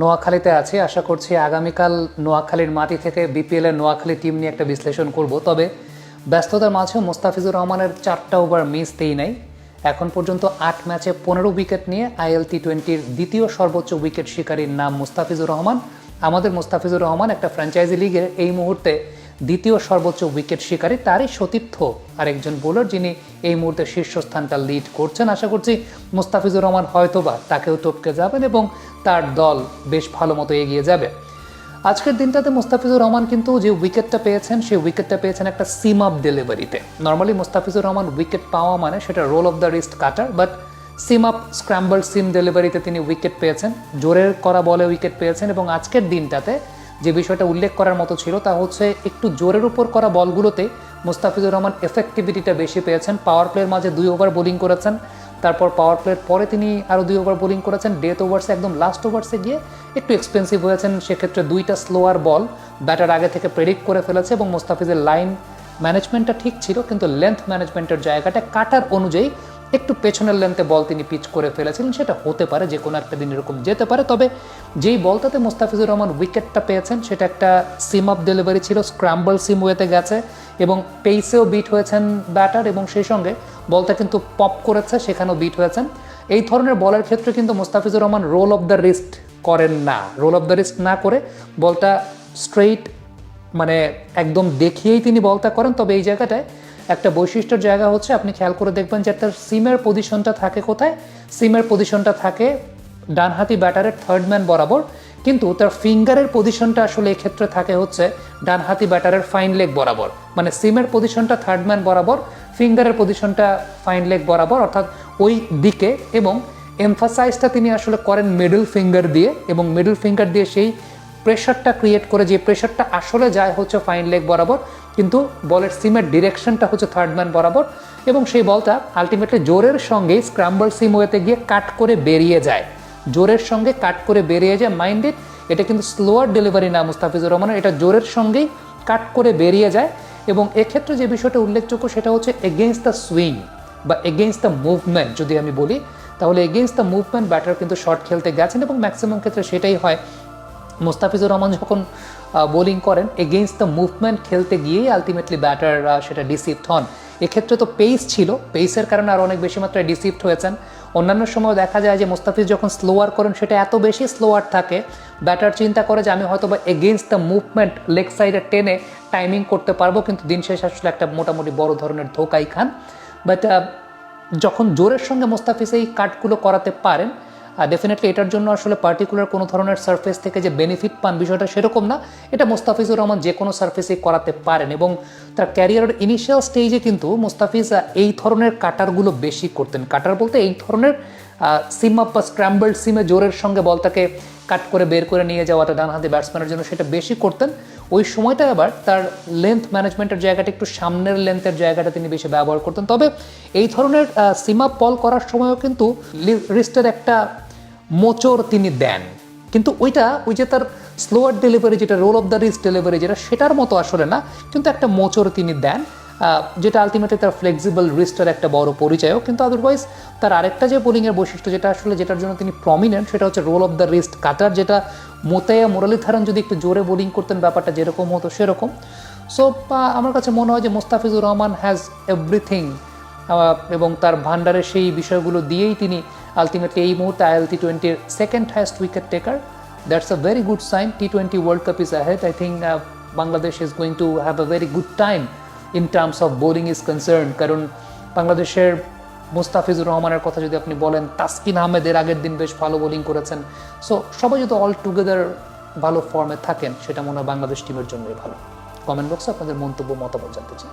নোয়াখালীতে আছি। আশা করছি আগামীকাল নোয়াখালীর মাটি থেকে বিপিএল এর নোয়াখালী টিম নিয়ে একটা বিশ্লেষণ করব। তবে ব্যস্ততার মাঝেও মোস্তাফিজুর রহমানের 4টা ওভার মিস দেই নাই। এখন পর্যন্ত 8 ম্যাচে 15 উইকেট নিয়ে আইএল টি20-র দ্বিতীয় সর্বোচ্চ উইকেট শিকারীর নাম মোস্তাফিজুর রহমান। আমাদের মোস্তাফিজুর রহমান একটা ফ্র্যাঞ্চাইজি লিগের এই মুহূর্তে দ্বিতীয় সর্বোচ্চ উইকেট শিকারী, তারই সতীর্থ আরেকজন বোলার যিনি এই মুহূর্তে শীর্ষস্থানটা লিড করছেন। আশা করছি মোস্তাফিজুর রহমান হয়তোবা তাকেও টপকে যাবেন এবং তার দল বেশ ভালো মতো এগিয়ে যাবে। আজকের দিনটাতে মোস্তাফিজুর রহমান কিন্তু যে উইকেটটা পেয়েছেন সেই উইকেটটা পেয়েছেন একটা সিম আপ ডেলিভারিতে। নর্মালি মোস্তাফিজুর রহমান উইকেট পাওয়া মানে সেটা roll off the wrist cutter, but seam up scramble seam ডেলিভারিতে তিনি উইকেট পেয়েছেন, জোরের করা বলে উইকেট পেয়েছেন। এবং আজকের দিনটাতে যে বিষয়টা উল্লেখ করার মতো ছিল তা হচ্ছে একটু জোরের উপর করা বলগুলোতে মোস্তাফিজুর রহমান এফেক্টিভিটিটা বেশি পেয়েছেন। পাওয়ার প্লের মাঝে 2 ওভার বোলিং করেছেন, তারপর পাওয়ার প্লের পরে তিনি আরও 2 ওভার বোলিং করেছেন। ডেথ ওভার্সে একদম লাস্ট ওভার্সে গিয়ে একটু এক্সপেন্সিভ হয়েছেন, সেক্ষেত্রে 2টা স্লোয়ার বল ব্যাটার আগে থেকে প্রেডিক্ট করে ফেলেছে এবং মোস্তাফিজের লাইন ম্যানেজমেন্টটা ঠিক ছিল, কিন্তু লেন্থ ম্যানেজমেন্টের জায়গাটা কাটার অনুযায়ী একটু পেছনের লেন্থে বল তিনি পিচ করে ফেলেছিলেন। সেটা হতে পারে, যে কোনো একটা দিন এরকম যেতে পারে। তবে যেই বলটাতে মোস্তাফিজুর রহমান উইকেটটা পেয়েছেন সেটা একটা সিম আপ ডেলিভারি ছিল, স্ক্র্যাম্বল সিম ওয়েতে গেছে এবং পেসেও বিট হয়েছেন ব্যাটার এবং সেই সঙ্গে বলটা কিন্তু পপ করেছে, সেখানেও বিট হয়েছেন। এই ধরনের বলের ক্ষেত্রে কিন্তু Mustafizur Rahman roll off the wrist করেন না। রোল অফ দ্য রিস্ট না করে বলটা স্ট্রেইট মানে একদম দেখিয়েই তিনি বলটা করেন। তবে এই জায়গাটায় একটা বৈশিষ্ট্যের জায়গা হচ্ছে, আপনি খেয়াল করে দেখবেন যে তার সিমের পজিশনটা থাকে কোথায়। সিমের পজিশনটা থাকে ডানহাতি ব্যাটারের থার্ড ম্যান বরাবর, কিন্তু তার ফিঙ্গারের পজিশনটা আসলে এক্ষেত্রে থাকে হচ্ছে ডানহাতি ব্যাটারের ফাইন লেগ বরাবর। মানে সিমের পজিশনটা থার্ড ম্যান বরাবর, ফিঙ্গারের পজিশনটা ফাইন লেগ বরাবর, অর্থাৎ ওই দিকে। এবং এমফাসাইজটা তিনি আসলে করেন মিডল ফিঙ্গার দিয়ে, এবং মিডল ফিঙ্গার দিয়ে সেই প্রেশারটা ক্রিয়েট করে, যে প্রেশারটা আসলে যায় হচ্ছে ফাইন লেগ বরাবর, কিন্তু বলের সিমের ডিরেকশনটা হচ্ছে থার্ড ম্যান বরাবর। এবং সেই বলটা আলটিমেটলি জোরের সঙ্গেই স্ক্র্যাম্বল সিম ওয়েতে গিয়ে কাট করে বেরিয়ে যায়, জোরের সঙ্গে কাট করে বেরিয়ে যায়। মাইন্ডেড, এটা কিন্তু স্লোয়ার ডেলিভারি না মুস্তাফিজুর রহমানের, এটা জোরের সঙ্গেই কাট করে বেরিয়ে যায়। এবং এক্ষেত্রে যে বিষয়টা উল্লেখযোগ্য সেটা হচ্ছে এগেইনস্ট দ্য সুইং বা এগেইনস্ট দ্য মুভমেন্ট যদি আমি বলি, তাহলে এগেইনস্ট দ্য মুভমেন্ট ব্যাটার কিন্তু শর্ট খেলতে গেছেন এবং ম্যাক্সিমাম ক্ষেত্রে সেটাই হয়। মোস্তাফিজুর রহমান যখন বোলিং করেন এগেইনস্ট দ্য মুভমেন্ট খেলতে গিয়েই আলটিমেটলি ব্যাটাররা সেটা ডিসিভড হন। এক্ষেত্রে তো পেস ছিল, পেসের কারণে আরও অনেক বেশি মাত্রায় ডিসিভড হয়েছেন। অন্যান্য সময় দেখা যায় যে মোস্তাফিজ যখন স্লোয়ার করেন সেটা এত বেশি স্লোয়ার থাকে, ব্যাটার চিন্তা করে যে আমি হয়তো বা এগেইনস্ট দ্য মুভমেন্ট লেগ সাইডে টেনে টাইমিং করতে পারবো, কিন্তু দিন শেষে আসলে একটা মোটামুটি বড় ধরনের ধোকাই খান। বাট যখন জোরের সঙ্গে মোস্তাফিজ এই কাটগুলো করাতে পারেন, ডেফিনেটলি এটার জন্য আসলে পার্টিকুলার কোনো ধরনের সারফেস থেকে যে বেনিফিট পান বিষয়টা সেরকম না। এটা মোস্তাফিজুর রহমান যে কোনো সারফেসেই করাতে পারেন এবং তার ক্যারিয়ারের ইনিশিয়াল স্টেজে কিন্তু মোস্তাফিজ এই ধরনের কাটারগুলো বেশি করতেন। কাটার বলতে এই ধরনের সিম আপ বা স্ক্র্যাম্বলড সিমে জোরের সঙ্গে বলটাকে কাট করে বের করে নিয়ে যাওয়াটা ডানহাতি ব্যাটসম্যানের জন্য সেটা বেশি করতেন। ওই সময়টা আবার তার লেন্থ ম্যানেজমেন্টের জায়গাটা একটু সামনের লেন্থের জায়গাটা তিনি বেশি ব্যবহার করতেন। তবে এই ধরনের সিম আপ বল করার সময়ও কিন্তু রিস্টের একটা মোচড় তিনি দেন, কিন্তু ওই যে তার স্লোয়ার ডেলিভারি যেটা roll off the wrist delivery যেটা সেটার মতো আসলে না, কিন্তু একটা মোচড় তিনি দেন, যেটা আলটিমেটলি তার ফ্লেক্সিবল রিস্টের একটা বড় পরিচয়ও। কিন্তু আদারওয়াইজ তার আরেকটা যে বোলিংয়ের বৈশিষ্ট্য যেটার জন্য তিনি প্রমিনেন্ট সেটা হচ্ছে রোল অফ দ্য রিস্ট কাটার, যেটা মোতায়া মুরলীধরন যদি একটু জোরে বোলিং করতেন ব্যাপারটা যেরকম হতো সেরকম। সো আমার কাছে মনে হয় যে মোস্তাফিজুর রহমান হ্যাজ এভরিথিং, এবং তার ভান্ডারে সেই বিষয়গুলো দিয়েই তিনি আলটিমেটলি এই মুহূর্তে আইএল টি20-র second highest wicket taker. That's a very good sign. টি20 world cup is ahead. I think Bangladesh is going to have a very good time in terms of bowling is concern. কারণ বাংলাদেশের মুস্তাফিজুর রহমানের কথা যদি আপনি বলেন, তাসকিন আহমেদের আগের দিন বেশ ভালো বোলিং করেছেন। সো সবাই যদি অল টুগেদার ভালো ফর্মে থাকেন সেটা মনে হয় বাংলাদেশ টিমের জন্যই ভালো। কমেন্ট বক্সে আপনাদের মন্তব্য মতামত জানতে চাই।